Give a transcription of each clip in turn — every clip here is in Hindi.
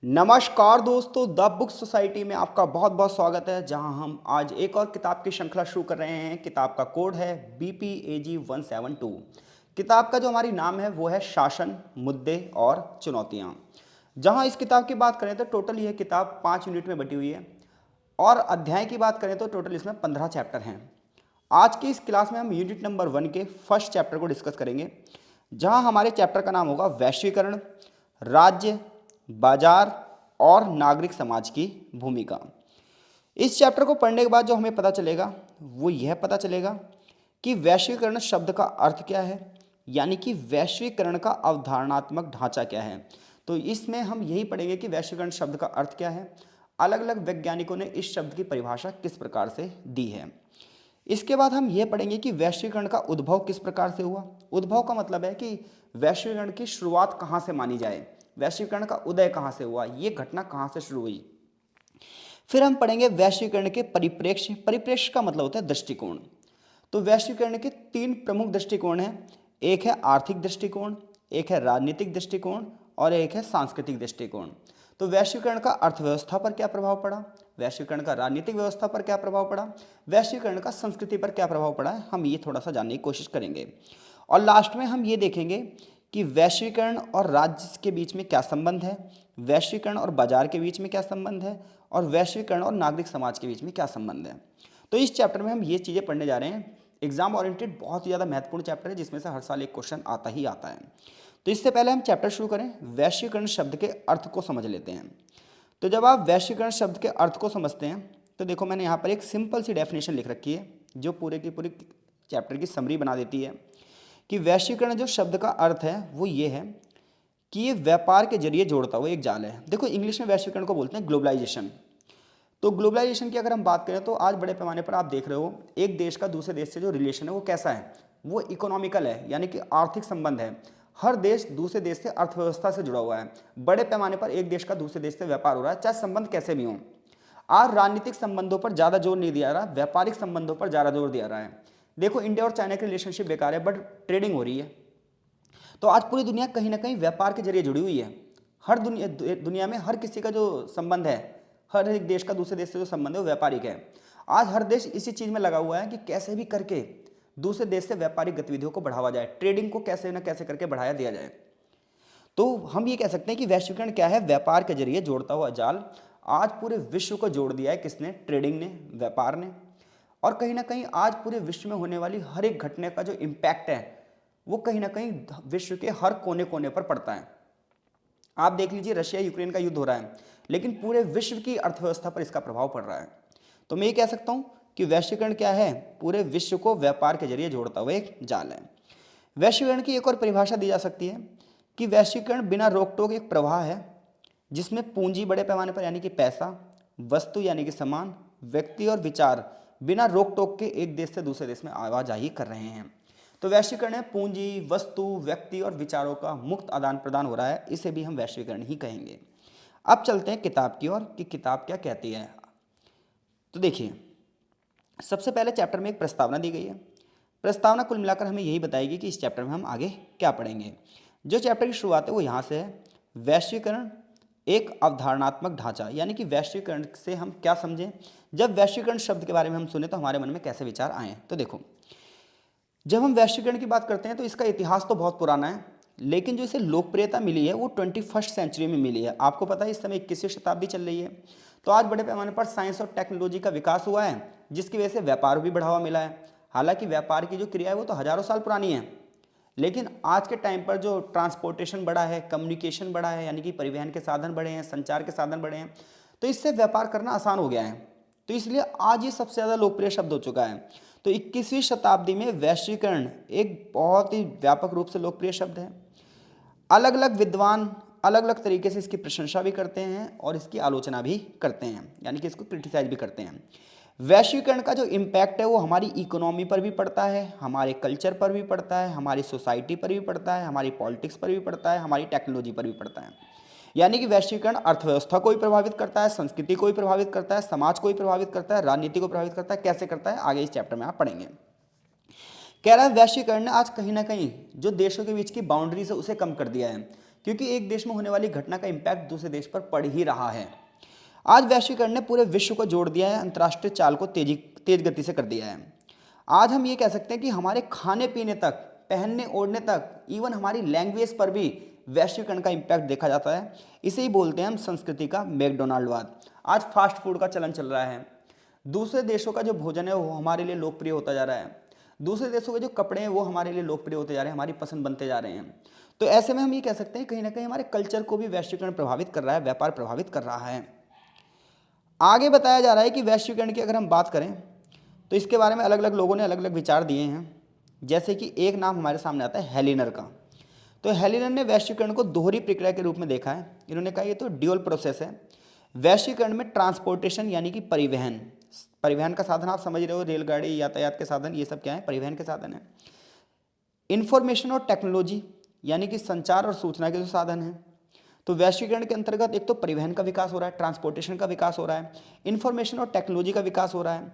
नमस्कार दोस्तों, द बुक सोसाइटी में आपका बहुत बहुत स्वागत है। जहां हम आज एक और किताब की श्रृंखला शुरू कर रहे हैं। किताब का कोड है BPAG 172। किताब का जो हमारी नाम है वो है शासन, मुद्दे और चुनौतियां। जहां इस किताब की बात करें तो टोटल यह किताब 5 यूनिट में बटी हुई है और अध्याय की बात करें तो टोटल इसमें 15 चैप्टर हैं। आज की इस क्लास में हम यूनिट नंबर 1 के फर्स्ट चैप्टर को डिस्कस करेंगे, जहां हमारे चैप्टर का नाम होगा वैश्वीकरण, राज्य, बाजार और नागरिक समाज की भूमिका। इस चैप्टर को पढ़ने के बाद जो हमें पता चलेगा वो यह पता चलेगा कि वैश्वीकरण शब्द का अर्थ क्या है, यानी कि वैश्वीकरण का अवधारणात्मक ढांचा क्या है। तो इसमें हम यही पढ़ेंगे कि वैश्वीकरण शब्द का अर्थ क्या है, अलग अलग वैज्ञानिकों ने इस शब्द की परिभाषा किस प्रकार से दी है। इसके बाद हम यह पढ़ेंगे कि वैश्वीकरण का उद्भव किस प्रकार से हुआ। उद्भव का मतलब है कि वैश्वीकरण की शुरुआत कहाँ से मानी जाए, वैश्वीकरण का उदय कहाँ से हुआ, ये घटना कहाँ से शुरू हुई। फिर हम पढ़ेंगे वैश्वीकरण के परिप्रेक्ष्य। परिप्रेक्ष्य का मतलब होता है दृष्टिकोण। तो वैश्वीकरण के 3 प्रमुख दृष्टिकोण हैं। एक है आर्थिक दृष्टिकोण, एक है राजनीतिक दृष्टिकोण और एक है सांस्कृतिक दृष्टिकोण। तो वैश्वीकरण का अर्थव्यवस्था पर क्या प्रभाव पड़ा, वैश्वीकरण का राजनीतिक व्यवस्था पर क्या प्रभाव पड़ा, वैश्वीकरण का संस्कृति पर क्या प्रभाव पड़ा है, हम ये थोड़ा सा जानने की कोशिश करेंगे। और लास्ट में हम ये देखेंगे कि वैश्वीकरण और राज्य के बीच में क्या संबंध है, वैश्वीकरण और बाजार के बीच में क्या संबंध है, और वैश्वीकरण और नागरिक समाज के बीच में क्या संबंध है। तो इस चैप्टर में हम ये चीज़ें पढ़ने जा रहे हैं। एग्जाम ओरिएंटेड बहुत ही ज़्यादा महत्वपूर्ण चैप्टर है, जिसमें से हर साल एक क्वेश्चन आता ही आता है। तो इससे पहले हम चैप्टर शुरू करें, वैश्वीकरण शब्द के अर्थ को समझ लेते हैं। तो जब आप वैश्वीकरण शब्द के अर्थ को समझते हैं तो देखो, मैंने यहाँ पर एक सिंपल सी डेफिनेशन लिख रखी है जो पूरे की पूरी चैप्टर की समरी बना देती है कि वैश्वीकरण जो शब्द का अर्थ है वो ये है कि ये व्यापार के जरिए जोड़ता हुआ एक जाल है। देखो, इंग्लिश में वैश्वीकरण को बोलते हैं ग्लोबलाइजेशन। तो ग्लोबलाइजेशन की अगर हम बात करें तो आज बड़े पैमाने पर आप देख रहे हो एक देश का दूसरे देश से जो रिलेशन है वो कैसा है, वो इकोनॉमिकल है, यानी कि आर्थिक संबंध है। हर देश दूसरे देश से अर्थव्यवस्था से जुड़ा हुआ है। बड़े पैमाने पर एक देश का दूसरे देश से व्यापार हो रहा है, चाहे संबंध कैसे भी हों। आज राजनीतिक संबंधों पर ज़्यादा जोर नहीं दिया रहा, व्यापारिक संबंधों पर ज़्यादा जोर दिया रहा है। देखो, इंडिया और चाइना की रिलेशनशिप बेकार है, बट ट्रेडिंग हो रही है। तो आज पूरी दुनिया कहीं ना कहीं व्यापार के जरिए जुड़ी हुई है। हर दुनिया में हर किसी का जो संबंध है, हर एक देश का दूसरे देश से जो संबंध है वो व्यापारिक है। आज हर देश इसी चीज़ में लगा हुआ है कि कैसे भी करके दूसरे देश से व्यापारिक गतिविधियों को बढ़ावा जाए, ट्रेडिंग को कैसे ना कैसे करके बढ़ाया दिया जाए। तो हम ये कह सकते हैं कि वैश्वीकरण क्या है, व्यापार के जरिए जोड़ता हुआ जाल। आज पूरे विश्व को जोड़ दिया है किसने, ट्रेडिंग ने, व्यापार ने। और कहीं ना कहीं आज पूरे विश्व में होने वाली हर एक घटना का जो इम्पैक्ट है वो कहीं ना कहीं विश्व के हर कोने कोने पर पड़ता है। आप देख लीजिए, रशिया यूक्रेन का युद्ध हो रहा है, लेकिन पूरे विश्व की अर्थव्यवस्था पर इसका प्रभाव पड़ रहा है। तो मैं ये कह सकता हूँ कि वैश्वीकरण क्या है, पूरे विश्व को व्यापार के जरिए जोड़ता हुआ एक जाल है। वैश्वीकरण की एक और परिभाषा दी जा सकती है कि वैश्वीकरण बिना रोक टोक एक प्रवाह है जिसमें पूंजी बड़े पैमाने पर यानी कि पैसा, वस्तु यानी कि सामान, व्यक्ति और विचार बिना रोक टोक के एक देश से दूसरे देश में आवाजाही कर रहे हैं। तो वैश्वीकरण है पूंजी, वस्तु, व्यक्ति और विचारों का मुक्त आदान प्रदान हो रहा है, इसे भी हम वैश्वीकरण ही कहेंगे। अब चलते हैं किताब की ओर कि किताब क्या कहती है। तो देखिए, सबसे पहले चैप्टर में एक प्रस्तावना दी गई है। प्रस्तावना कुल मिलाकर हमें यही बताएगी कि इस चैप्टर में हम आगे क्या पढ़ेंगे। जो चैप्टर की शुरुआत है वो यहाँ से है, वैश्वीकरण एक अवधारणात्मक ढांचा, यानी कि वैश्वीकरण से हम क्या समझें, जब वैश्वीकरण शब्द के बारे में हम सुने तो हमारे मन में कैसे विचार आए। तो देखो, जब हम वैश्वीकरण की बात करते हैं तो इसका इतिहास तो बहुत पुराना है, लेकिन जो इसे लोकप्रियता मिली है वो 21वीं सेंचुरी में मिली है। आपको पता है इस समय 21वीं शताब्दी चल रही है। तो आज बड़े पैमाने पर साइंस और टेक्नोलॉजी का विकास हुआ है, जिसकी वजह से व्यापार भी बढ़ावा मिला है। हालांकि व्यापार की जो क्रिया है वो तो हजारों साल पुरानी है, लेकिन आज के टाइम पर जो ट्रांसपोर्टेशन बढ़ा है, कम्युनिकेशन बढ़ा है, यानी कि परिवहन के साधन बढ़े हैं, संचार के साधन बढ़े हैं, तो इससे व्यापार करना आसान हो गया है। तो इसलिए आज ये सबसे ज़्यादा लोकप्रिय शब्द हो चुका है। तो 21वीं शताब्दी में वैश्वीकरण एक बहुत ही व्यापक रूप से लोकप्रिय शब्द है। अलग अलग विद्वान अलग अलग तरीके से इसकी प्रशंसा भी करते हैं और इसकी आलोचना भी करते हैं, यानी कि इसको क्रिटिसाइज भी करते हैं। वैश्वीकरण का जो इम्पैक्ट है वो हमारी इकोनॉमी पर भी पड़ता है, हमारे कल्चर पर भी पड़ता है, हमारी सोसाइटी पर भी पड़ता है, हमारी पॉलिटिक्स पर भी पड़ता है, हमारी टेक्नोलॉजी पर भी पड़ता है। यानी कि वैश्वीकरण अर्थव्यवस्था को भी प्रभावित करता है, संस्कृति को भी प्रभावित करता है, समाज को भी प्रभावित करता है, राजनीति को प्रभावित करता है। कैसे करता है आगे इस चैप्टर में आप पढ़ेंगे। कह रहा है वैश्वीकरण ने आज कहीं ना कहीं जो देशों के बीच की बाउंड्रीज है उसे कम कर दिया है, क्योंकि एक देश में होने वाली घटना का इम्पैक्ट दूसरे देश पर पड़ ही रहा है। आज वैश्वीकरण ने पूरे विश्व को जोड़ दिया है, अंतर्राष्ट्रीय चाल को तेज गति से कर दिया है। आज हम ये कह सकते हैं कि हमारे खाने पीने तक, पहनने ओढ़ने तक, इवन हमारी लैंग्वेज पर भी वैश्वीकरण का इम्पैक्ट देखा जाता है। इसे ही बोलते हैं हम संस्कृति का मैकडोनाल्डवाद। आज फास्ट फूड का चलन चल रहा है। दूसरे देशों का जो भोजन है वो हमारे लिए लोकप्रिय होता जा रहा है। दूसरे देशों के जो कपड़े हैं वो हमारे लिए लोकप्रिय होते जा रहे हैं, हमारी पसंद बनते जा रहे हैं। तो ऐसे में हम ये कह सकते हैं कहीं ना कहीं हमारे कल्चर को भी वैश्वीकरण प्रभावित कर रहा है, व्यापार प्रभावित कर रहा है। आगे बताया जा रहा है कि वैश्वीकरण की अगर हम बात करें तो इसके बारे में अलग अलग लोगों ने अलग अलग विचार दिए हैं। जैसे कि एक नाम हमारे सामने आता है हेलिनर का। तो हेलिनर ने वैश्वीकरण को दोहरी प्रक्रिया के रूप में देखा है। इन्होंने कहा ये तो ड्यूअल प्रोसेस है। वैश्वीकरण में ट्रांसपोर्टेशन यानी कि परिवहन का साधन आप समझ रहे हो, रेलगाड़ी, यातायात के साधन, ये सब क्या है? परिवहन के साधन है। इंफॉर्मेशन और टेक्नोलॉजी यानी कि संचार और सूचना के जो साधन हैं। तो वैश्वीकरण के अंतर्गत एक तो परिवहन का विकास हो रहा है, ट्रांसपोर्टेशन का विकास हो रहा है, इंफॉर्मेशन और टेक्नोलॉजी का विकास हो रहा है,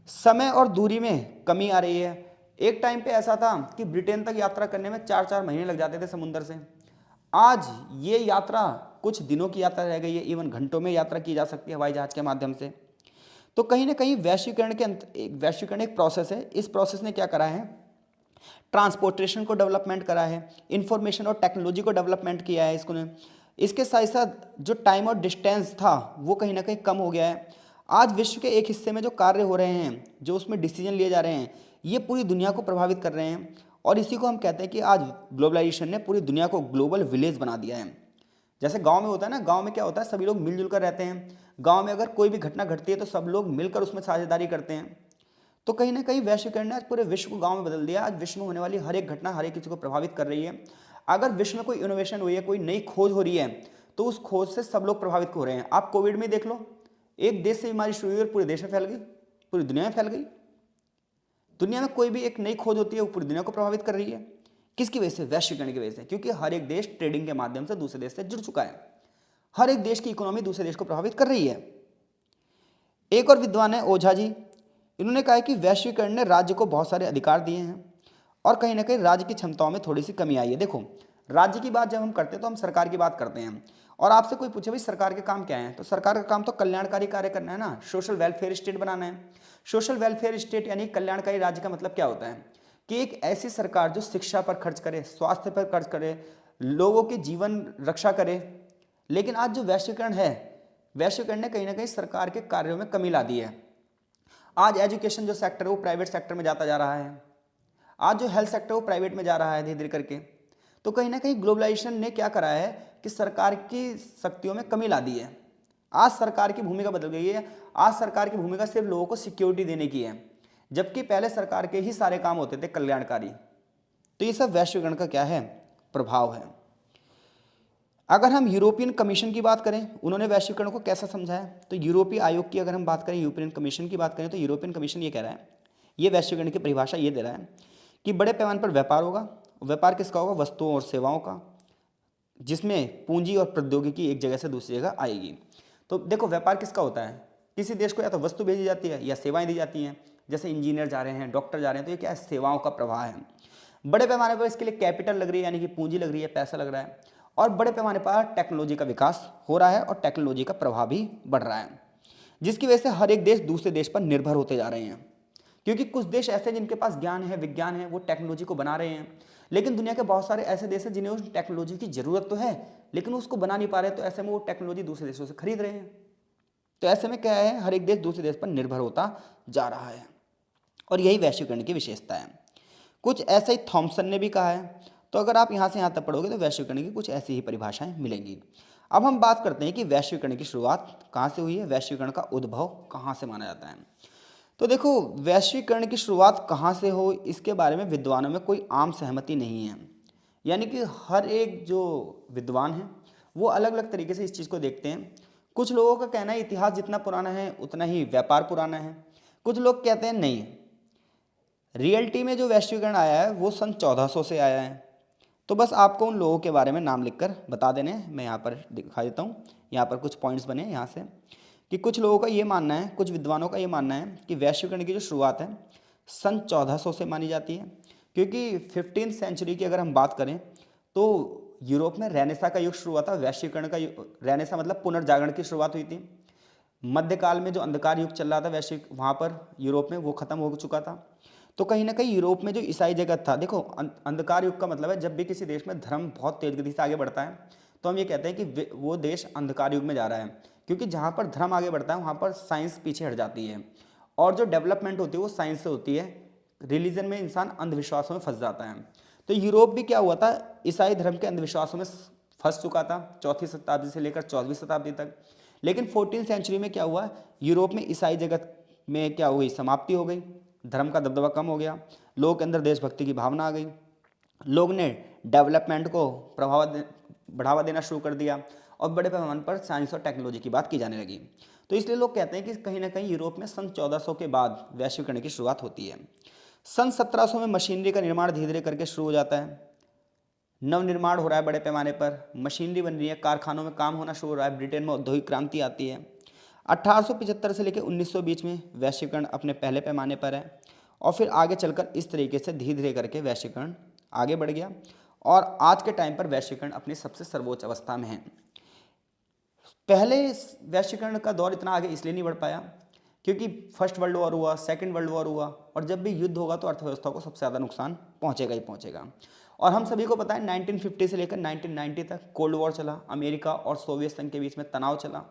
समय और दूरी में कमी आ रही है। एक टाइम पे ऐसा था कि ब्रिटेन तक यात्रा करने में 4-4 महीने लग जाते थे समुद्र से। आज ये यात्रा कुछ दिनों की यात्रा रह गई है, इवन घंटों में यात्रा की जा सकती है हवाई जहाज के माध्यम से। तो कहीं ना कहीं वैश्वीकरण एक प्रोसेस है। इस प्रोसेस ने क्या करा है? ट्रांसपोर्टेशन को डेवलपमेंट करा है, इंफॉर्मेशन और टेक्नोलॉजी को डेवलपमेंट किया है इसको ने। इसके साथ साथ जो टाइम और डिस्टेंस था वो कहीं ना कहीं कम हो गया है। आज विश्व के एक हिस्से में जो कार्य हो रहे हैं, जो उसमें डिसीजन लिए जा रहे हैं, ये पूरी दुनिया को प्रभावित कर रहे हैं। और इसी को हम कहते हैं कि आज ग्लोबलाइजेशन ने पूरी दुनिया को ग्लोबल विलेज बना दिया है। जैसे गांव में होता है ना, गांव में क्या होता है? सभी लोग मिलजुल कर रहते हैं। गांव में अगर कोई भी घटना घटती है तो सब लोग मिलकर उसमें साझेदारी करते हैं। तो कहीं ना कहीं वैश्वीकरण ने आज पूरे विश्व को गांव में बदल दिया। आज विश्व में होने वाली हर एक घटना हर एक किसी को प्रभावित कर रही है। अगर विश्व में कोई इनोवेशन हुई है, कोई नई खोज हो रही है, तो उस खोज से सब लोग प्रभावित हो रहे हैं। आप कोविड में देख लो, एक देश से बीमारी शुरू हुई और पूरे देश में फैल गई, पूरी दुनिया में फैल गई। दुनिया में कोई भी एक नई खोज होती है वो पूरी दुनिया को प्रभावित कर रही है। किसकी वजह से? वैश्वीकरण की वजह से। क्योंकि हर एक देश ट्रेडिंग के माध्यम से दूसरे देश से जुड़ चुका है। हर एक देश की इकोनॉमी दूसरे देश को प्रभावित कर रही है। एक और विद्वान है ओझा जी। इन्होंने कहा है कि वैश्वीकरण ने राज्य को बहुत सारे अधिकार दिए हैं और कहीं ना कहीं राज्य की क्षमताओं में थोड़ी सी कमी आई है। देखो, राज्य की बात जब हम करते हैं तो हम सरकार की बात करते हैं। और आपसे कोई पूछे भाई सरकार के काम क्या है, तो सरकार का काम तो कल्याणकारी कार्य करना है ना, सोशल वेलफेयर स्टेट बनाना है। सोशल वेलफेयर स्टेट यानी कल्याणकारी राज्य का मतलब क्या होता है? कि एक ऐसी सरकार जो शिक्षा पर खर्च करे, स्वास्थ्य पर खर्च करे, लोगों के जीवन रक्षा करे। लेकिन आज जो वैश्वीकरण है, वैश्वीकरण ने कहीं ना कहीं सरकार के कार्यों में कमी ला दी है। आज एजुकेशन जो सेक्टर है वो प्राइवेट सेक्टर में जाता जा रहा है। आज जो हेल्थ सेक्टर वो प्राइवेट में जा रहा है धीरे धीरे करके। तो कहीं ना कहीं ग्लोबलाइजेशन ने क्या करा है कि सरकार की शक्तियों में कमी ला दी है। आज सरकार की भूमिका बदल गई है। आज सरकार की भूमिका सिर्फ लोगों को सिक्योरिटी देने की है, जबकि पहले सरकार के ही सारे काम होते थे कल्याणकारी। तो ये सब वैश्वीकरण का क्या है? प्रभाव है। अगर हम यूरोपियन कमीशन की बात करें, उन्होंने वैश्वीकरण को कैसा समझा है? तो यूरोपीय आयोग की अगर हम बात करें, यूरोपियन कमीशन की बात करें, तो यूरोपियन कमीशन ये कह रहा है, ये वैश्वीकरण की परिभाषा ये दे रहा है कि बड़े पैमाने पर व्यापार होगा। व्यापार किसका होगा? वस्तुओं और सेवाओं का, जिसमें पूंजी और प्रौद्योगिकी एक जगह से दूसरी जगह आएगी। तो देखो, व्यापार किसका होता है? किसी देश को या तो वस्तु भेजी जाती है या सेवाएं दी जाती हैं। जैसे इंजीनियर जा रहे हैं, डॉक्टर जा रहे हैं, तो ये क्या है? सेवाओं का प्रवाह है। बड़े पैमाने पर इसके लिए कैपिटल लग रही है, यानी कि पूंजी लग रही है, पैसा लग रहा है। और बड़े पैमाने पर टेक्नोलॉजी का विकास हो रहा है और टेक्नोलॉजी का प्रभाव भी बढ़ रहा है, जिसकी वजह से हर एक देश दूसरे देश पर निर्भर होते जा रहे हैं। क्योंकि कुछ देश ऐसे हैं जिनके पास ज्ञान है, विज्ञान है, वो टेक्नोलॉजी को बना रहे हैं। लेकिन दुनिया के बहुत सारे ऐसे देश हैं जिन्हें उस टेक्नोलॉजी की जरूरत तो है, लेकिन उसको बना नहीं पा रहे। तो ऐसे में वो टेक्नोलॉजी दूसरे देशों से खरीद रहे हैं। तो ऐसे में क्या है? हर एक देश दूसरे देश पर निर्भर होता जा रहा है। और यही वैश्वीकरण की विशेषता है। कुछ ऐसा ही थॉमसन ने भी कहा है। तो अगर आप यहाँ से यहाँ तक पढ़ोगे तो वैश्वीकरण की कुछ ऐसी ही परिभाषाएं मिलेंगी। अब हम बात करते हैं कि वैश्वीकरण की शुरुआत कहाँ से हुई है, वैश्वीकरण का उद्भव कहाँ से माना जाता है। तो देखो, वैश्वीकरण की शुरुआत कहाँ से हो, इसके बारे में विद्वानों में कोई आम सहमति नहीं है। यानी कि हर एक जो विद्वान है वो अलग अलग तरीके से इस चीज़ को देखते हैं। कुछ लोगों का कहना है इतिहास जितना पुराना है उतना ही व्यापार पुराना है। कुछ लोग कहते हैं नहीं, रियलिटी में जो वैश्वीकरण आया है वो सन 1400 से आया है। तो बस आपको उन लोगों के बारे में नाम लिखकर बता देने, मैं यहाँ पर दिखा देता हूँ। यहाँ पर कुछ पॉइंट्स बने यहाँ से कि कुछ लोगों का ये मानना है, कुछ विद्वानों का ये मानना है कि वैश्वीकरण की जो शुरुआत है सन 1400 से मानी जाती है। क्योंकि 15th सेंचुरी की अगर हम बात करें तो यूरोप में रेनेसा का युग शुरू हुआ था, वैश्वीकरण का रेनेसा मतलब पुनर्जागरण की शुरुआत हुई थी। मध्यकाल में जो अंधकार युग चल रहा था वैश्विक वहाँ पर यूरोप में, वो खत्म हो चुका था। तो कहीं ना कहीं यूरोप में जो ईसाई जगत था, देखो अंधकार युग का मतलब है जब भी किसी देश में धर्म बहुत तेज गति से आगे बढ़ता है तो हम ये कहते हैं कि वो देश अंधकार युग में जा रहा है, क्योंकि जहाँ पर धर्म आगे बढ़ता है वहाँ पर साइंस पीछे हट जाती है और जो डेवलपमेंट होती है वो साइंस से होती है। रिलीजन में इंसान अंधविश्वासों में फंस जाता है। तो यूरोप भी क्या हुआ था, ईसाई धर्म के अंधविश्वासों में फंस चुका था 4वीं शताब्दी से लेकर 14वीं शताब्दी तक। लेकिन 14th सेंचुरी में क्या हुआ, यूरोप में ईसाई जगत में क्या हुई, समाप्ति हो गई, धर्म का दबदबा कम हो गया, लोगों के अंदर देशभक्ति की भावना आ गई, लोग ने डेवलपमेंट को बढ़ावा देना शुरू कर दिया और बड़े पैमाने पर साइंस और टेक्नोलॉजी की बात की जाने लगी। तो इसलिए लोग कहते हैं कि कहीं ना कहीं यूरोप में सन 1400 के बाद वैश्वीकरण की शुरुआत होती है। सन 1700 में मशीनरी का निर्माण धीरे धीरे करके शुरू हो जाता है, नवनिर्माण हो रहा है बड़े पैमाने पर, मशीनरी बन रही है, कारखानों में काम होना शुरू हो रहा है, ब्रिटेन में औद्योगिक क्रांति आती है। 1875 से लेकर 1900 बीच में वैश्वीकरण अपने पहले पैमाने पर है और फिर आगे चलकर इस तरीके से धीरे धीरे करके वैश्वीकरण आगे बढ़ गया और आज के टाइम पर वैश्वीकरण अपनी सबसे सर्वोच्च अवस्था में है। पहले वैश्वीकरण का दौर इतना आगे इसलिए नहीं बढ़ पाया क्योंकि फर्स्ट वर्ल्ड वॉर हुआ, सेकंड वर्ल्ड वॉर हुआ और जब भी युद्ध होगा तो अर्थव्यवस्था को सबसे ज़्यादा नुकसान पहुंचेगा ही पहुंचेगा। और हम सभी को पता है 1950 से लेकर 1990 तक कोल्ड वॉर चला, अमेरिका और सोवियत संघ के बीच में तनाव चला।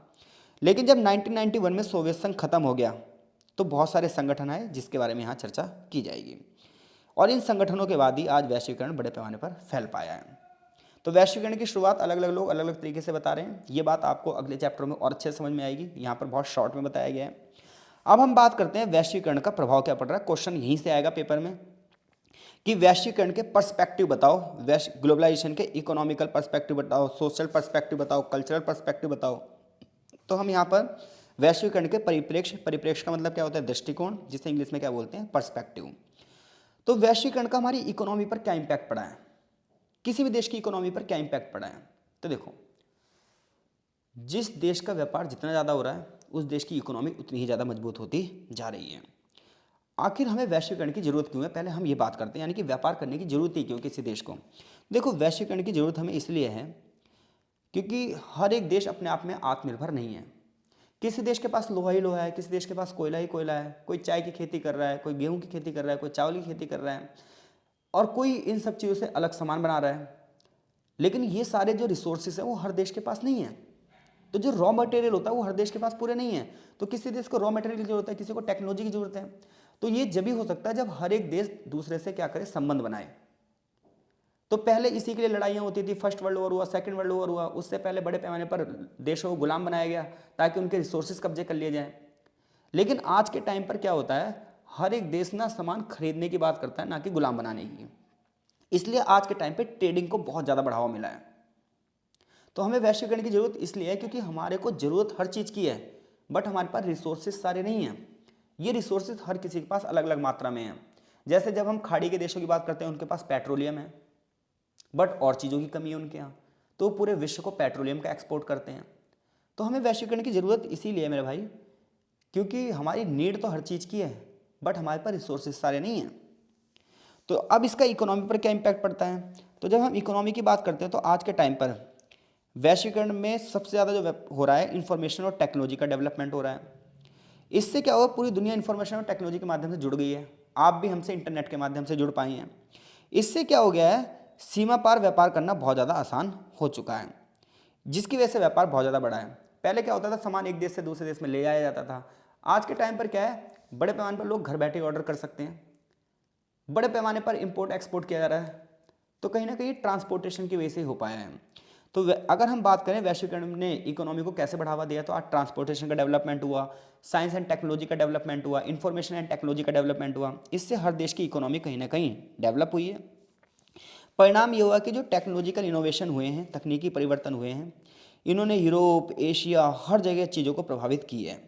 लेकिन जब 1991 में सोवियत संघ खत्म हो गया तो बहुत सारे संगठन आए जिसके बारे में यहाँ चर्चा की जाएगी और इन संगठनों के बाद ही आज वैश्वीकरण बड़े पैमाने पर फैल पाया है। तो वैश्वीकरण की शुरुआत अलग अलग लोग अलग अलग तरीके से बता रहे हैं, ये बात आपको अगले चैप्टर में और अच्छे समझ में आएगी, यहाँ पर बहुत शॉर्ट में बताया गया है। अब हम बात करते हैं वैश्वीकरण का प्रभाव क्या पड़ रहा है। क्वेश्चन यहीं से आएगा पेपर में कि वैश्वीकरण के पर्सपेक्टिव बताओ, ग्लोबलाइजेशन के इकोनॉमिकल पर्सपेक्टिव बताओ, सोशल पर्सपेक्टिव बताओ, कल्चरल पर्सपेक्टिव बताओ। तो हम यहाँ पर वैश्वीकरण के परिप्रेक्ष्य का मतलब क्या होता है, दृष्टिकोण, जिसे इंग्लिश में क्या बोलते हैं, पर्सपेक्टिव। तो वैश्वीकरण का हमारी इकोनॉमी पर क्या इंपैक्ट पड़ा है, किसी भी देश की इकोनॉमी पर क्या इंपैक्ट पड़ा है। तो देखो, जिस देश का व्यापार जितना ज़्यादा हो रहा है उस देश की इकोनॉमी उतनी ही ज़्यादा मजबूत होती जा रही है। आखिर हमें वैश्वीकरण की जरूरत क्यों है, पहले हम ये बात करते हैं, यानी कि व्यापार करने की जरूरत ही क्यों किसी देश को। देखो, वैश्वीकरण की जरूरत हमें इसलिए है क्योंकि हर एक देश अपने आप में आत्मनिर्भर नहीं है। किसी देश के पास लोहा ही लोहा है, किसी देश के पास कोयला ही कोयला है, कोई चाय की खेती कर रहा है, कोई गेहूं की खेती कर रहा है, कोई चावल की खेती कर रहा है और कोई इन सब चीज़ों से अलग सामान बना रहा है। लेकिन ये सारे जो रिसोर्सेज हैं वो हर देश के पास नहीं है। तो जो रॉ मटेरियल होता है वो हर देश के पास पूरे नहीं है। तो किसी देश को रॉ मटेरियल की जरूरत है, किसी को टेक्नोलॉजी की जरूरत है। तो ये जब भी हो सकता है जब हर एक देश दूसरे से क्या करे, संबंध बनाए। तो पहले इसी के लिए लड़ाइयाँ होती थी, फर्स्ट वर्ल्ड वॉर हुआ, सेकंड वर्ल्ड वॉर हुआ, उससे पहले बड़े पैमाने पर देशों को गुलाम बनाया गया ताकि उनके रिसोर्सेज कब्जे कर लिए जाएं। लेकिन आज के टाइम पर क्या होता है, हर एक देश ना सामान खरीदने की बात करता है, ना कि गुलाम बनाने की। इसलिए आज के टाइम पे ट्रेडिंग को बहुत ज़्यादा बढ़ावा मिला है। तो हमें वैश्वीकरण की जरूरत इसलिए है क्योंकि हमारे को जरूरत हर चीज़ की है, बट हमारे पास रिसोर्सेज सारे नहीं हैं। ये रिसोर्सेज हर किसी के पास अलग अलग मात्रा में हैं। जैसे जब हम खाड़ी के देशों की बात करते हैं उनके पास पेट्रोलियम है, बट और चीज़ों की कमी है उनके यहाँ, तो पूरे विश्व को पेट्रोलियम का एक्सपोर्ट करते हैं। तो हमें वैश्वीकरण की ज़रूरत इसीलिए है मेरे भाई, क्योंकि हमारी नीड तो हर चीज़ की है बट हमारे पास रिसोर्सेज सारे नहीं हैं। तो अब इसका इकोनॉमी पर क्या इम्पैक्ट पड़ता है। तो जब हम इकोनॉमी की बात करते हैं तो आज के टाइम पर वैश्वीकरण में सबसे ज़्यादा जो हो रहा है, इंफॉर्मेशन और टेक्नोलॉजी का डेवलपमेंट हो रहा है। इससे क्या हुआ, पूरी दुनिया इंफॉर्मेशन और टेक्नोलॉजी के माध्यम से जुड़ गई है। आप भी हमसे इंटरनेट के माध्यम से जुड़ पाए हैं। इससे क्या हो गया है, सीमा पार व्यापार करना बहुत ज़्यादा आसान हो चुका है, जिसकी वजह से व्यापार बहुत ज़्यादा बढ़ा है। पहले क्या होता था, सामान एक देश से दूसरे देश में ले जाया जाता था। आज के टाइम पर क्या है, बड़े पैमाने पर लोग घर बैठे ऑर्डर कर सकते हैं, बड़े पैमाने पर इंपोर्ट एक्सपोर्ट किया जा रहा है। तो कहीं ना कहीं ट्रांसपोर्टेशन की वजह से ही हो पाया है। तो अगर हम बात करें वैश्वीकरण ने इकोनॉमी को कैसे बढ़ावा दिया, तो आज ट्रांसपोर्टेशन का डेवलपमेंट हुआ, साइंस एंड टेक्नोलॉजी का डेवलपमेंट हुआ, इंफॉर्मेशन एंड टेक्नोलॉजी का डेवलपमेंट हुआ। इससे हर देश की इकोनॉमी कहीं ना कहीं डेवलप हुई है। परिणाम ये हुआ कि जो टेक्नोलॉजिकल इनोवेशन हुए हैं, तकनीकी परिवर्तन हुए हैं, इन्होंने यूरोप, एशिया, हर जगह चीज़ों को प्रभावित की है।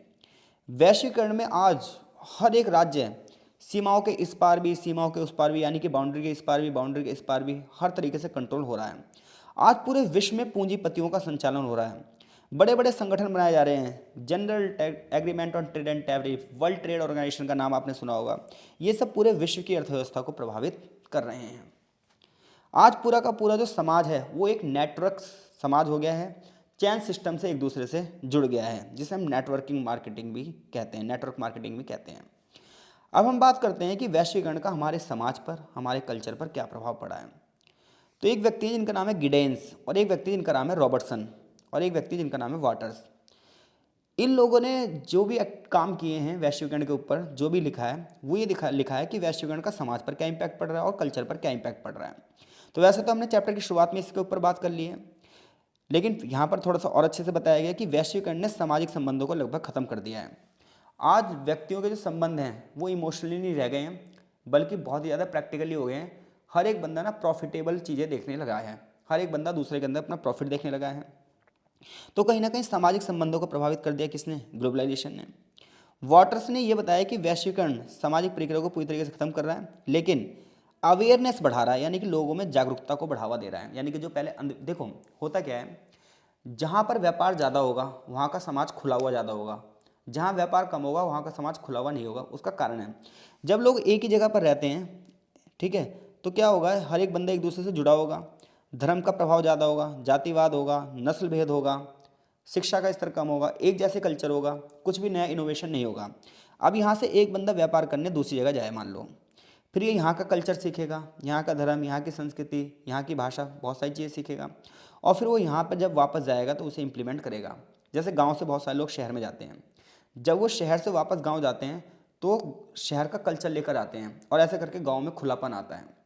वैश्वीकरण में आज हर एक राज्य सीमाओं के इस पार भी, सीमाओं के उस पार भी, यानी कि बाउंड्री के इस पार भी, बाउंड्री के इस पार भी, हर तरीके से कंट्रोल हो रहा है। आज पूरे विश्व में पूंजीपतियों का संचालन हो रहा है। बड़े बड़े संगठन बनाए जा रहे हैं, General Agreement on Trade and Tariff, World Trade Organization का नाम आपने सुना होगा। ये सब पूरे विश्व की अर्थव्यवस्था को प्रभावित कर रहे हैं। आज पूरा का पूरा जो समाज है वो एक नेटवर्क समाज हो गया है, चैन सिस्टम से एक दूसरे से जुड़ गया है, जिसे हम नेटवर्किंग मार्केटिंग भी कहते हैं, नेटवर्क मार्केटिंग भी कहते हैं। अब हम बात करते हैं कि वैश्वीकरण का हमारे समाज पर, हमारे कल्चर पर क्या प्रभाव पड़ा है। तो एक व्यक्ति है जिनका नाम है गिडेंस, और एक व्यक्ति जिनका नाम है रॉबर्टसन, और एक व्यक्ति जिनका नाम है वाटर्स। इन लोगों ने जो भी काम किए हैं वैश्वीकरण के ऊपर, जो भी लिखा है वो ये लिखा है कि वैश्वीकरण का समाज पर क्या इम्पैक्ट पड़ रहा है और कल्चर पर क्या इम्पैक्ट पड़ रहा है। तो वैसे तो हमने चैप्टर की शुरुआत में इसके ऊपर बात कर ली है, लेकिन यहाँ पर थोड़ा सा और अच्छे से बताया गया कि वैश्वीकरण ने सामाजिक संबंधों को लगभग खत्म कर दिया है। आज व्यक्तियों के जो संबंध हैं वो इमोशनली नहीं रह गए हैं, बल्कि बहुत ही ज़्यादा प्रैक्टिकली हो गए हैं। हर एक बंदा ना प्रॉफिटेबल चीज़ें देखने लगा है, हर एक बंदा दूसरे के अंदर अपना प्रॉफिट देखने लगा है। तो कहीं ना कहीं सामाजिक संबंधों को प्रभावित कर दिया किसने? ग्लोबलाइजेशन ने। वॉटर्स ने यह बताया कि वैश्वीकरण सामाजिक प्रक्रिया को पूरी तरीके से खत्म कर रहा है, लेकिन अवेयरनेस बढ़ा रहा है, यानी कि लोगों में जागरूकता को बढ़ावा दे रहा है। यानी कि जो पहले देखो होता क्या है, जहाँ पर व्यापार ज़्यादा होगा वहाँ का समाज खुला हुआ ज़्यादा होगा, जहाँ व्यापार कम होगा वहाँ का समाज खुला हुआ नहीं होगा। उसका कारण है जब लोग एक ही जगह पर रहते हैं, ठीक है, तो क्या होगा, हर एक बंदा एक दूसरे से जुड़ा होगा, धर्म का प्रभाव ज़्यादा होगा, जातिवाद होगा, नस्ल भेद होगा, शिक्षा का स्तर कम होगा, एक जैसे कल्चर होगा, कुछ भी नया इनोवेशन नहीं होगा। अब यहाँ से एक बंदा व्यापार करने दूसरी जगह जाए मान लो, फिर ये यहाँ का कल्चर सीखेगा, यहाँ का धर्म, यहाँ की संस्कृति, यहाँ की भाषा, बहुत सारी चीज़ें सीखेगा, और फिर वो यहाँ पर जब वापस जाएगा तो उसे इम्प्लीमेंट करेगा। जैसे गाँव से बहुत सारे लोग शहर में जाते हैं, जब वो शहर से वापस गाँव जाते हैं तो शहर का कल्चर लेकर आते हैं, और ऐसे करके गाँव में खुलापन आता है।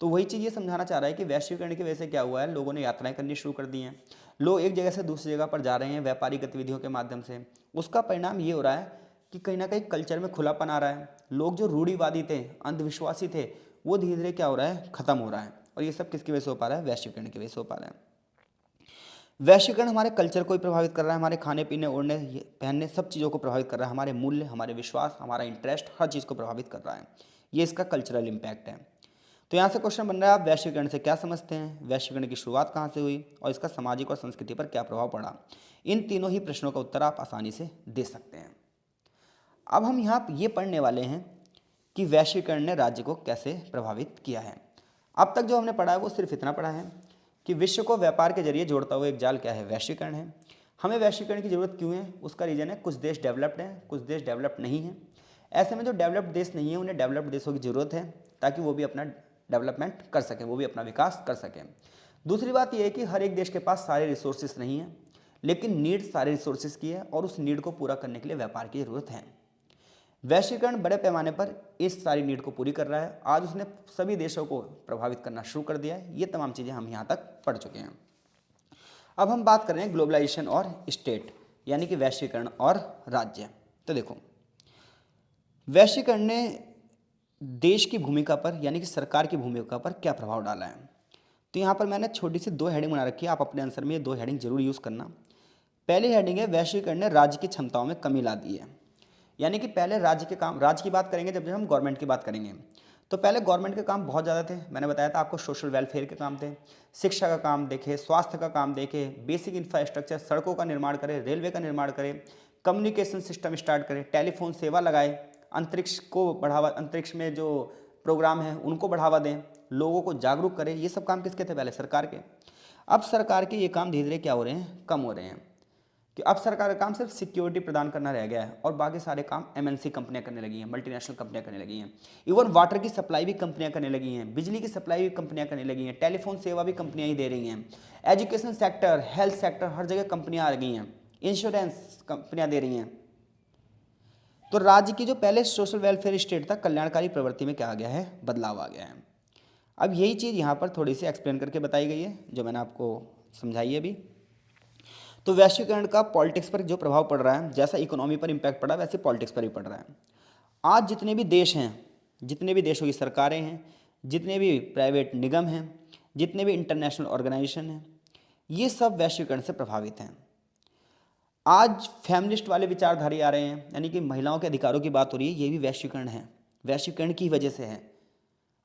तो वही चीज़ ये समझाना चाह रहा है कि वैश्वीकरण की वजह से क्या हुआ है, लोगों ने यात्राएं करनी शुरू कर दी हैं, लोग एक जगह से दूसरी जगह पर जा रहे हैं व्यापारिक गतिविधियों के माध्यम से। उसका परिणाम ये हो रहा है कि कहीं ना कहीं कल्चर में खुलापन आ रहा है। लोग जो रूढ़िवादी थे, अंधविश्वासी थे, वो धीरे धीरे क्या हो रहा है, खत्म हो रहा है। और ये सब किसकी वजह से हो पा रहा है? वैश्वीकरण की वजह से हो पा रहा है। वैश्वीकरण हमारे कल्चर को भी प्रभावित कर रहा है, हमारे खाने पीने, ओढ़ने, पहनने, सब चीज़ों को प्रभावित कर रहा है, हमारे मूल्य, हमारे विश्वास, हमारा इंटरेस्ट, हर चीज़ को प्रभावित कर रहा है। ये इसका कल्चरल इम्पैक्ट है। तो यहाँ से क्वेश्चन बन रहा है, आप वैश्वीकरण से क्या समझते हैं, वैश्वीकरण की शुरुआत कहाँ से हुई और इसका सामाजिक और संस्कृति पर क्या प्रभाव पड़ा? इन तीनों ही प्रश्नों का उत्तर आप आसानी से दे सकते हैं। अब हम यहाँ ये पढ़ने वाले हैं कि वैश्वीकरण ने राज्य को कैसे प्रभावित किया है। अब तक जो हमने पढ़ा है वो सिर्फ इतना पढ़ा है कि विश्व को व्यापार के जरिए जोड़ता हुआ एक जाल क्या है? वैश्वीकरण है। हमें वैश्वीकरण की जरूरत क्यों है? उसका रीजन है कुछ देश डेवलप्ड हैं, कुछ देश डेवलप्ड नहीं हैं। ऐसे में जो डेवलप्ड देश नहीं है उन्हें डेवलप्ड देशों की जरूरत है, ताकि वो भी अपना डेवलपमेंट कर सकें, वो भी अपना विकास कर सकें। दूसरी बात यह है कि हर एक देश के पास सारे रिसोर्सेज नहीं हैं, लेकिन नीड सारे रिसोर्सेज की है, और उस नीड को पूरा करने के लिए व्यापार की जरूरत है। वैश्वीकरण बड़े पैमाने पर इस सारी नीड को पूरी कर रहा है। आज उसने सभी देशों को प्रभावित करना शुरू कर दिया है। ये तमाम चीज़ें हम यहाँ तक पढ़ चुके हैं। अब हम बात कर रहे हैं ग्लोबलाइजेशन और स्टेट, यानी कि वैश्वीकरण और राज्य। तो देखो, वैश्वीकरण ने देश की भूमिका पर, यानी कि सरकार की भूमिका पर क्या प्रभाव डाला है? तो यहाँ पर मैंने छोटी सी 2 हेडिंग बना रखी है, आप अपने आंसर में ये 2 हेडिंग जरूर यूज़ करना। पहली हेडिंग है, वैश्वीकरण ने राज्य की क्षमताओं में कमी ला दी है। यानी कि पहले राज्य के काम, राज्य की बात करेंगे जब हम गवर्नमेंट की बात करेंगे, तो पहले गवर्नमेंट के काम बहुत ज़्यादा थे। मैंने बताया था आपको, सोशल वेलफेयर के काम थे, शिक्षा का काम देखे, स्वास्थ्य का काम देखे, बेसिक इंफ्रास्ट्रक्चर, सड़कों का निर्माण करे, रेलवे का निर्माण करे, कम्युनिकेशन सिस्टम स्टार्ट करे, टेलीफोन सेवा लगाए, अंतरिक्ष को बढ़ावा, अंतरिक्ष में जो प्रोग्राम है उनको बढ़ावा दें, लोगों को जागरूक करें। ये सब काम किसके थे? पहले सरकार के। अब सरकार के ये काम धीरे धीरे क्या हो रहे हैं? कम हो रहे हैं, कि अब सरकार का काम सिर्फ सिक्योरिटी प्रदान करना रह गया है, और बाकी सारे काम एमएनसी कंपनियां करने लगी हैं, मल्टीनेशनल कंपनियां करने लगी हैं। इवन वाटर की सप्लाई भी कंपनियां करने लगी हैं, बिजली की सप्लाई भी कंपनियां करने लगी हैं, टेलीफोन सेवा भी कंपनियां ही दे रही हैं, एजुकेशन सेक्टर, हेल्थ सेक्टर, हर जगह कंपनियां आ गई हैं, इंश्योरेंस कंपनियां दे रही हैं। तो राज्य की जो पहले सोशल वेलफेयर स्टेट था, कल्याणकारी प्रवृत्ति में क्या आ गया है? बदलाव आ गया है। अब यही चीज़ यहाँ पर थोड़ी सी एक्सप्लेन करके बताई गई है, जो मैंने आपको समझाई है अभी। तो वैश्वीकरण का पॉलिटिक्स पर जो प्रभाव पड़ रहा है, जैसा इकोनॉमी पर इम्पैक्ट पड़ा वैसे पॉलिटिक्स पर भी पड़ रहा है। आज जितने भी देश हैं, जितने भी देशों की सरकारें हैं, जितने भी प्राइवेट निगम हैं, जितने भी इंटरनेशनल ऑर्गेनाइजेशन हैं, ये सब वैश्वीकरण से प्रभावित हैं। आज फेमिनिस्ट वाले विचारधारी आ रहे हैं, यानी कि महिलाओं के अधिकारों की बात हो रही है, ये भी वैश्वीकरण है, वैश्वीकरण की वजह से है।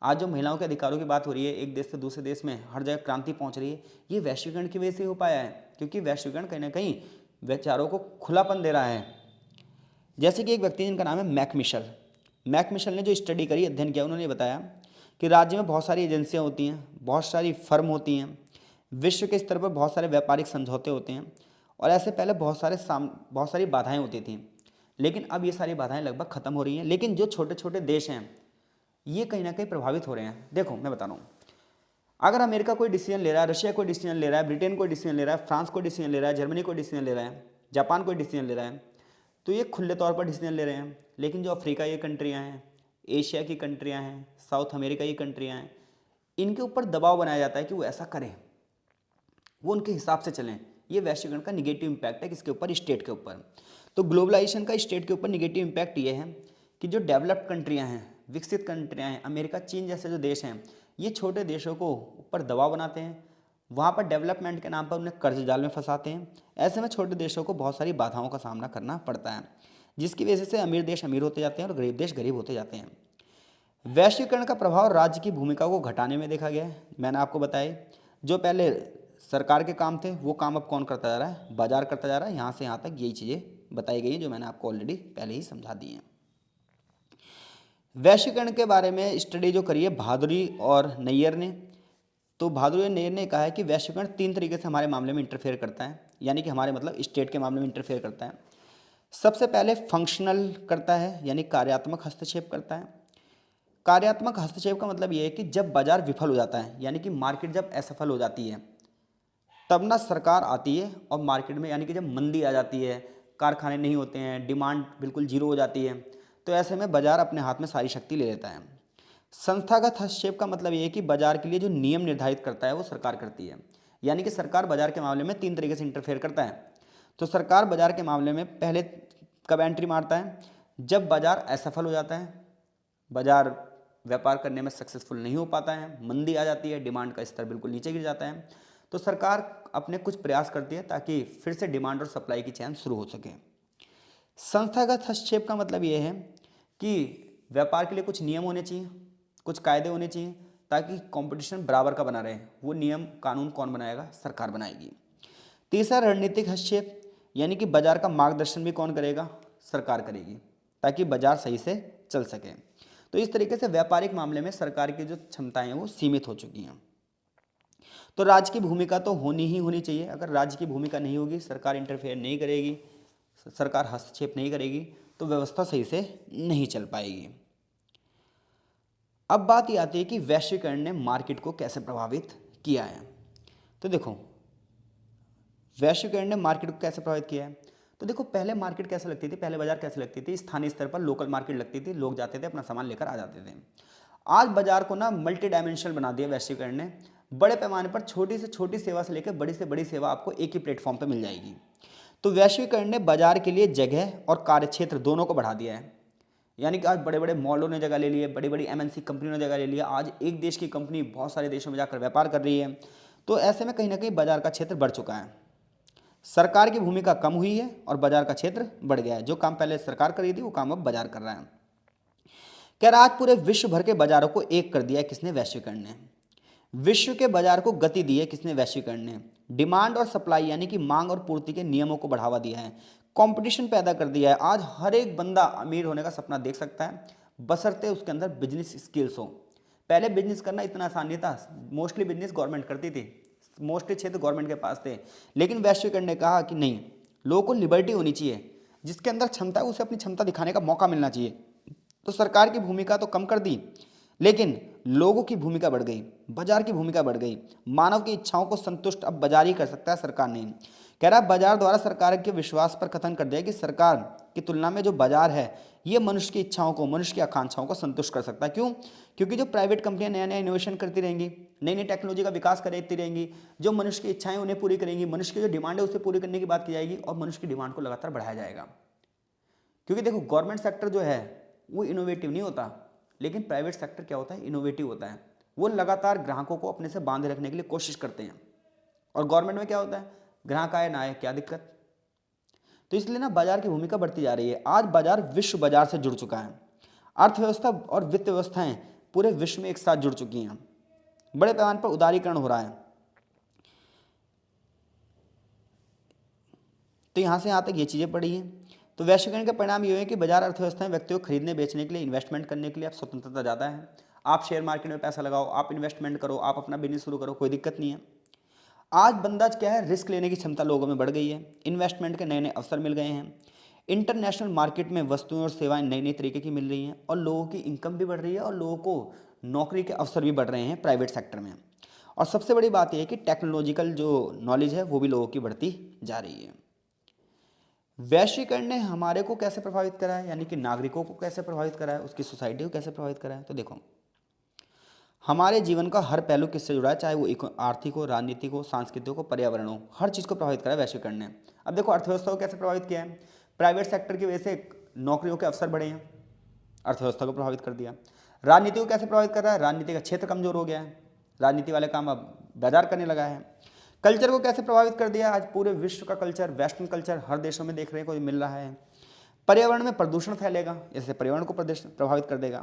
आज जो महिलाओं के अधिकारों की बात हो रही है, एक देश से दूसरे देश में हर जगह क्रांति पहुंच रही है, ये वैश्वीकरण की वजह से हो पाया है, क्योंकि वैश्वीकरण कहीं ना कहीं विचारों को खुलापन दे रहा है। जैसे कि एक व्यक्ति जिनका नाम है मैक मिशल ने जो स्टडी करी, अध्ययन किया, उन्होंने बताया कि राज्य में बहुत सारी एजेंसियां होती हैं, बहुत सारी फर्म होती हैं, विश्व के स्तर पर बहुत सारे व्यापारिक समझौते होते हैं, और ऐसे पहले बहुत सारी बाधाएं होती थी। लेकिन अब ये सारी बाधाएं लगभग खत्म हो रही हैं। लेकिन जो छोटे छोटे देश हैं ये कहीं ना कहीं प्रभावित हो रहे हैं। देखो मैं बता रहा हूँ, अगर अमेरिका कोई डिसीजन ले रहा है, रशिया कोई डिसीजन ले रहा है, ब्रिटेन कोई डिसीजन ले रहा है, फ्रांस कोई डिसीजन ले रहा है, जर्मनी कोई डिसीजन ले रहा है, जापान कोई डिसीजन ले रहा है, तो ये खुले तौर पर डिसीजन ले रहे हैं। लेकिन जो अफ्रीका की कंट्रियाँ हैं, एशिया की कंट्रियाँ हैं, साउथ अमेरिका की कंट्रियाँ हैं, इनके ऊपर दबाव बनाया जाता है कि वो ऐसा करें, वो उनके हिसाब से चलें। ये वैश्वीकरण का निगेटिव इम्पैक्ट है किसके ऊपर? स्टेट के ऊपर। तो ग्लोबलाइजेशन का स्टेट के ऊपर निगेटिव इम्पैक्ट ये है कि जो डेवलप्ड कंट्रियाँ हैं, विकसित कंट्रियाँ हैं, अमेरिका, चीन जैसे जो देश हैं, ये छोटे देशों को ऊपर दबाव बनाते हैं, वहाँ पर डेवलपमेंट के नाम पर उन्हें कर्ज जाल में फंसाते हैं। ऐसे में छोटे देशों को बहुत सारी बाधाओं का सामना करना पड़ता है, जिसकी वजह से अमीर देश अमीर होते जाते हैं और गरीब देश गरीब होते जाते हैं। वैश्वीकरण का प्रभाव राज्य की भूमिका को घटाने में देखा गया है। मैंने आपको बताया, जो पहले सरकार के काम थे वो काम अब कौन करता जा रहा है? बाजार करता जा रहा है। यहाँ से यहाँ तक यही चीज़ें बताई गई हैं जो मैंने आपको ऑलरेडी पहले ही समझा दी हैं। वैश्वीकरण के बारे में स्टडी जो करी है भादुरी और नैयर ने, तो भादुरी और नैयर ने कहा है कि वैश्वीकरण 3 तरीके से हमारे मामले में इंटरफेयर करता है, यानी कि हमारे मतलब स्टेट के मामले में इंटरफेयर करता है। सबसे पहले फंक्शनल करता है, यानी कार्यात्मक हस्तक्षेप करता है। कार्यात्मक हस्तक्षेप का मतलब ये है कि जब बाजार विफल हो जाता है, यानी कि मार्केट जब असफल हो जाती है, तब ना सरकार आती है और मार्केट में, यानी कि जब मंदी आ जाती है, कारखाने नहीं होते हैं, डिमांड बिल्कुल जीरो हो जाती है, तो ऐसे में बाजार अपने हाथ में सारी शक्ति ले लेता है। संस्थागत हस्तक्षेप का मतलब ये है कि बाजार के लिए जो नियम निर्धारित करता है वो सरकार करती है, यानी कि सरकार बाजार के मामले में 3 तरीके से इंटरफेयर करता है। तो सरकार बाजार के मामले में पहले कब एंट्री मारता है? जब बाजार असफल हो जाता है, बाजार व्यापार करने में सक्सेसफुल नहीं हो पाता है, मंदी आ जाती है, डिमांड का स्तर बिल्कुल नीचे गिर जाता है, तो सरकार अपने कुछ प्रयास करती है ताकि फिर से डिमांड और सप्लाई की चैन शुरू हो सके। संस्थागत हस्तक्षेप का मतलब ये है कि व्यापार के लिए कुछ नियम होने चाहिए, कुछ कायदे होने चाहिए, ताकि कंपटीशन बराबर का बना रहे। वो नियम कानून कौन बनाएगा? सरकार बनाएगी। तीसरा रणनीतिक हस्तक्षेप, यानी कि बाजार का मार्गदर्शन भी कौन करेगा? सरकार करेगी, ताकि बाजार सही से चल सके। तो इस तरीके से व्यापारिक मामले में सरकार की जो क्षमताएं हैं वो सीमित हो चुकी हैं। तो राज्य की भूमिका तो होनी ही होनी चाहिए। अगर राज्य की भूमिका नहीं होगी, सरकार इंटरफेयर नहीं करेगी, सरकार हस्तक्षेप नहीं करेगी, तो व्यवस्था सही से नहीं चल पाएगी। अब बात ये आती है कि वैश्वीकरण ने मार्केट को कैसे प्रभावित किया है। तो देखो, वैश्वीकरण ने मार्केट को कैसे प्रभावित किया है। तो देखो, पहले मार्केट कैसे लगती थी, पहले बाजार कैसे लगती थी? स्थानीय स्तर पर लोकल मार्केट लगती थी, लोग जाते थे अपना सामान लेकर आ जाते थे। आज बाजार को ना मल्टी डायमेंशनल बना दिया वैश्वीकरण ने। बड़े पैमाने पर छोटी से छोटी सेवा से लेकर बड़ी से बड़ी सेवा आपको एक ही प्लेटफॉर्म पर मिल जाएगी। तो वैश्वीकरण ने बाजार के लिए जगह और कार्यक्षेत्र दोनों को बढ़ा दिया है, यानी कि आज बड़े बड़े मॉलों ने जगह ले ली है, बड़ी बड़ी एमएनसी कंपनियों ने जगह ले लिया। आज एक देश की कंपनी बहुत सारे देशों में जाकर व्यापार कर रही है। तो ऐसे में कहीं ना कहीं बाजार का क्षेत्र बढ़ चुका है। सरकार की भूमिका कम हुई है और बाजार का क्षेत्र बढ़ गया है। जो काम पहले सरकार कर रही थी वो काम अब बाजार कर रहा है। कह रहा, आज पूरे विश्व भर के बाजारों को एक कर दिया है किसने? वैश्वीकरण ने। विश्व के बाजार को गति दी है किसने? वैश्वीकरण ने। डिमांड और सप्लाई, यानी कि मांग और पूर्ति के नियमों को बढ़ावा दिया है, कंपटीशन पैदा कर दिया है। आज हर एक बंदा अमीर होने का सपना देख सकता है, बशर्ते उसके अंदर बिजनेस स्किल्स हो। पहले बिजनेस करना इतना आसान नहीं था, मोस्टली बिजनेस गवर्नमेंट करती थी, मोस्टली क्षेत्र गवर्नमेंट के पास थे। लेकिन वैश्वीकरण ने कहा कि नहीं, लोगों को लिबर्टी होनी चाहिए, जिसके अंदर क्षमता है उसे अपनी क्षमता दिखाने का मौका मिलना चाहिए। तो सरकार की भूमिका तो कम कर दी, लेकिन लोगों की भूमिका बढ़ गई, बाजार की भूमिका बढ़ गई। मानव की इच्छाओं को संतुष्ट अब बाजार ही कर सकता है, सरकार नहीं। कह रहा, बाजार द्वारा सरकार के विश्वास पर कथन कर दिया कि सरकार की तुलना में जो बाजार है ये मनुष्य की इच्छाओं को, मनुष्य की आकांक्षाओं को संतुष्ट कर सकता है। क्यों? क्योंकि जो प्राइवेट कंपनियां नया नया इनोवेशन करती रहेंगी, नई नई टेक्नोलॉजी का विकास करती रहेंगी, जो मनुष्य की इच्छाएं उन्हें पूरी करेंगी, मनुष्य की जो डिमांड है उसे पूरी करने की बात की जाएगी और मनुष्य की डिमांड को लगातार बढ़ाया जाएगा। क्योंकि देखो, गवर्नमेंट सेक्टर जो है वो इनोवेटिव नहीं होता, लेकिन प्राइवेट सेक्टर क्या होता है? इनोवेटिव होता है। वो लगातार ग्राहकों को अपने से बांधे रखने के लिए कोशिश करते हैं। और गवर्नमेंट में क्या होता है? ग्राहक आए ना आए क्या दिक्कत। तो इसलिए ना बाजार की भूमिका बढ़ती जा रही है। आज बाजार विश्व बाजार से जुड़ चुका है। अर्थव्यवस्था और वित्त व्यवस्थाएं पूरे विश्व में एक साथ जुड़ चुकी हैं। बड़े पैमाने पर उदारीकरण हो रहा है। तो यहां से यहां तक ये चीजें पड़ी हैं। तो वैश्वीकरण का परिणाम ये है कि बाजार अर्थव्यवस्था में व्यक्तियों को खरीदने बेचने के लिए, इन्वेस्टमेंट करने के लिए अब स्वतंत्रता ज़्यादा है। आप शेयर मार्केट में पैसा लगाओ, आप इन्वेस्टमेंट करो, आप अपना बिजनेस शुरू करो, कोई दिक्कत नहीं है। आज बंदा क्या है, रिस्क लेने की क्षमता लोगों में बढ़ गई है, इन्वेस्टमेंट के नए नए अवसर मिल गए हैं, इंटरनेशनल मार्केट में वस्तुएं और सेवाएं नई नई तरीके की मिल रही हैं, और लोगों की इनकम भी बढ़ रही है, और लोगों को नौकरी के अवसर भी बढ़ रहे हैं प्राइवेट सेक्टर में। और सबसे बड़ी बात यह है कि टेक्नोलॉजिकल जो नॉलेज है वो भी लोगों की बढ़ती जा रही है। वैश्वीकरण ने हमारे को कैसे प्रभावित करा है, यानी कि नागरिकों को कैसे प्रभावित करा है, उसकी सोसाइटी को कैसे प्रभावित करा है। तो देखो, हमारे जीवन का हर पहलू किससे जुड़ा है, चाहे वो आर्थिक हो, राजनीतिक हो, सांस्कृतिक हो, पर्यावरण हो, हर चीज़ को प्रभावित करा है वैश्वीकरण ने। अब देखो, अर्थव्यवस्था को कैसे प्रभावित किया है, प्राइवेट सेक्टर की वजह से नौकरियों के अवसर बढ़े हैं, अर्थव्यवस्था को प्रभावित कर दिया। राजनीति को कैसे प्रभावित कर रहा है, राजनीति का क्षेत्र कमजोर हो गया है, राजनीति वाले काम अब बाजार करने लगा है। कल्चर को कैसे प्रभावित कर दिया, आज पूरे विश्व का कल्चर, वेस्टर्न कल्चर हर देशों में देखने को मिल रहा है। पर्यावरण में प्रदूषण फैलेगा, इससे पर्यावरण को प्रभावित कर देगा।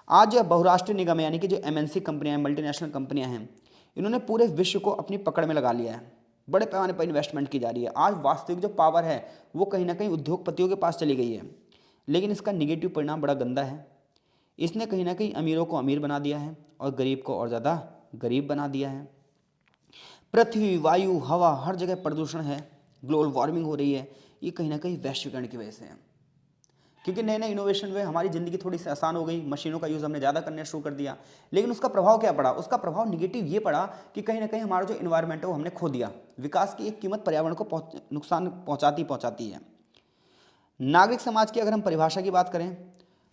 आज जो बहुराष्ट्रीय निगम है, यानी कि जो एमएनसी कंपनियां हैं, मल्टीनेशनल कंपनियां हैं, इन्होंने पूरे विश्व को अपनी पकड़ में लगा लिया है, बड़े पैमाने पर इन्वेस्टमेंट की जा रही है। आज वास्तविक जो पावर है वो कहीं ना कहीं उद्योगपतियों के पास चली गई है, लेकिन इसका निगेटिव परिणाम बड़ा गंदा है। इसने कहीं ना कहीं अमीरों को अमीर बना दिया है और गरीब को और ज़्यादा गरीब बना दिया है। पृथ्वी, वायु, हवा, हर जगह प्रदूषण है, ग्लोबल वार्मिंग हो रही है, ये कहीं ना कहीं वैश्वीकरण की वजह से है। क्योंकि नए नए इनोवेशन हुए, हमारी ज़िंदगी थोड़ी सी आसान हो गई, मशीनों का यूज़ हमने ज़्यादा करने शुरू कर दिया, लेकिन उसका प्रभाव क्या पड़ा, उसका प्रभाव निगेटिव ये पड़ा कि कहीं ना कहीं हमारा जो इन्वायरमेंट है वो हमने खो दिया। विकास की एक कीमत पर्यावरण को नुकसान पहुँचाती है। नागरिक समाज की अगर हम परिभाषा की बात करें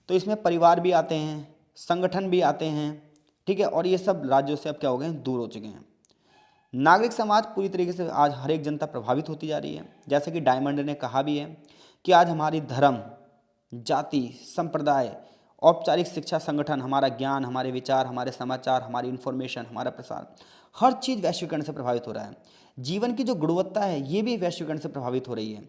तो इसमें परिवार भी आते हैं, संगठन भी आते हैं, ठीक है, और ये सब राज्यों से अब क्या हो गए हैं, दूर हो चुके हैं। नागरिक समाज पूरी तरीके से आज हर एक जनता प्रभावित होती जा रही है। जैसे कि डायमंड ने कहा भी है कि आज हमारी धर्म, जाति, संप्रदाय, औपचारिक शिक्षा संगठन, हमारा ज्ञान, हमारे विचार, हमारे समाचार, हमारी इन्फॉर्मेशन, हमारा प्रसार, हर चीज़ वैश्वीकरण से प्रभावित हो रहा है। जीवन की जो गुणवत्ता है ये भी वैश्वीकरण से प्रभावित हो रही है।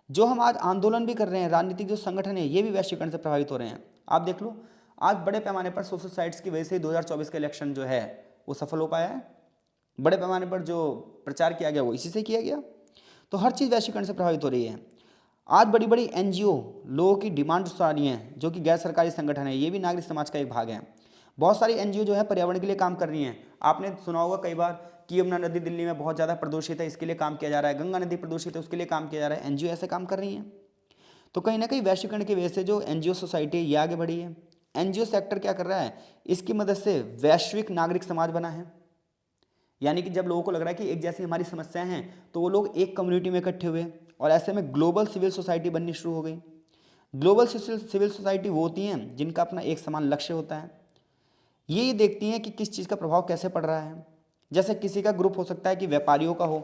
जो हम आज आंदोलन भी कर रहे हैं, राजनीतिक जो संगठन है ये भी वैश्वीकरण से प्रभावित हो रहे हैं। आप देख लो, आज बड़े पैमाने पर सोशल साइट्स की वजह से 2024 का इलेक्शन जो है वो सफल हो पाया है। बड़े पैमाने पर जो प्रचार किया गया वो इसी से किया गया। तो हर चीज़ वैश्वीकरण से प्रभावित हो रही है। आज बड़ी बड़ी एनजीओ लोगों की डिमांड उठा रही हैं, जो कि गैर सरकारी संगठन है, ये भी नागरिक समाज का एक भाग है। बहुत सारी एनजीओ जो है पर्यावरण के लिए काम कर रही हैं। आपने सुना होगा कई बार कि यमुना नदी दिल्ली में बहुत ज़्यादा प्रदूषित है, इसके लिए काम किया जा रहा है, गंगा नदी प्रदूषित है, उसके लिए काम किया जा रहा है, एनजीओ ऐसे काम कर रही हैं। तो कहीं ना कहीं वैश्वीकरण की वजह से जो एनजीओ सोसाइटी है ये आगे बढ़ी है। एनजीओ सेक्टर क्या कर रहा है, इसकी मदद से वैश्विक नागरिक समाज बना है। यानी कि जब लोगों को लग रहा है कि एक जैसी हमारी समस्याएं हैं तो वो लोग एक कम्युनिटी में इकट्ठे हुए, और ऐसे में ग्लोबल सिविल सोसाइटी बननी शुरू हो गई। ग्लोबल सिविल सोसाइटी वो होती हैं जिनका अपना एक समान लक्ष्य होता है। ये देखती हैं कि किस चीज़ का प्रभाव कैसे पड़ रहा है। जैसे किसी का ग्रुप हो सकता है कि व्यापारियों का हो,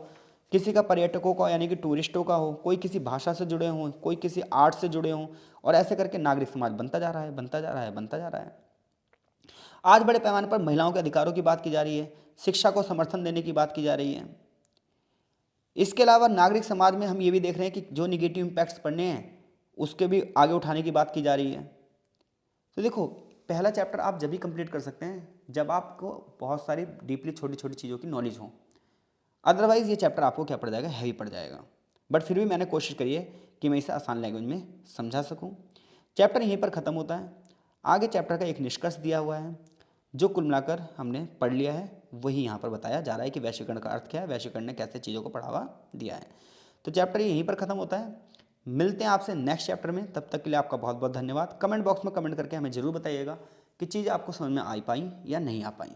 किसी का पर्यटकों का यानी कि टूरिस्टों का हो, कोई किसी भाषा से जुड़े हों, कोई किसी आर्ट से जुड़े हों, और ऐसे करके नागरिक समाज बनता जा रहा है, बनता जा रहा है, बनता जा रहा है। आज बड़े पैमाने पर महिलाओं के अधिकारों की बात की जा रही है, शिक्षा को समर्थन देने की बात की जा रही है। इसके अलावा नागरिक समाज में हम ये भी देख रहे हैं कि जो निगेटिव इम्पैक्ट्स पड़ने हैं उसके भी आगे उठाने की बात की जा रही है। तो देखो, पहला चैप्टर आप जब भी कंप्लीट कर सकते हैं जब आपको बहुत सारी डीपली छोटी छोटी चीज़ों की नॉलेज हो। अदरवाइज़ ये चैप्टर आपको क्या पड़ जाएगा, हैवी पड़ जाएगा। बट फिर भी मैंने कोशिश करी है कि मैं इसे आसान लैंग्वेज में समझा सकूँ। चैप्टर यहीं पर ख़त्म होता है। आगे चैप्टर का एक निष्कर्ष दिया हुआ है जो कुल मिलाकर हमने पढ़ लिया है, वही यहाँ पर बताया जा रहा है कि वैश्वीकरण का अर्थ क्या है, वैश्वीकरण ने कैसे चीज़ों को बढ़ावा दिया है। तो चैप्टर यहीं पर ख़त्म होता है। मिलते हैं आपसे नेक्स्ट चैप्टर में, तब तक के लिए आपका बहुत बहुत धन्यवाद। कमेंट बॉक्स में कमेंट करके हमें ज़रूर बताइएगा कि चीज़ आपको समझ में आ पाई या नहीं आ पाई।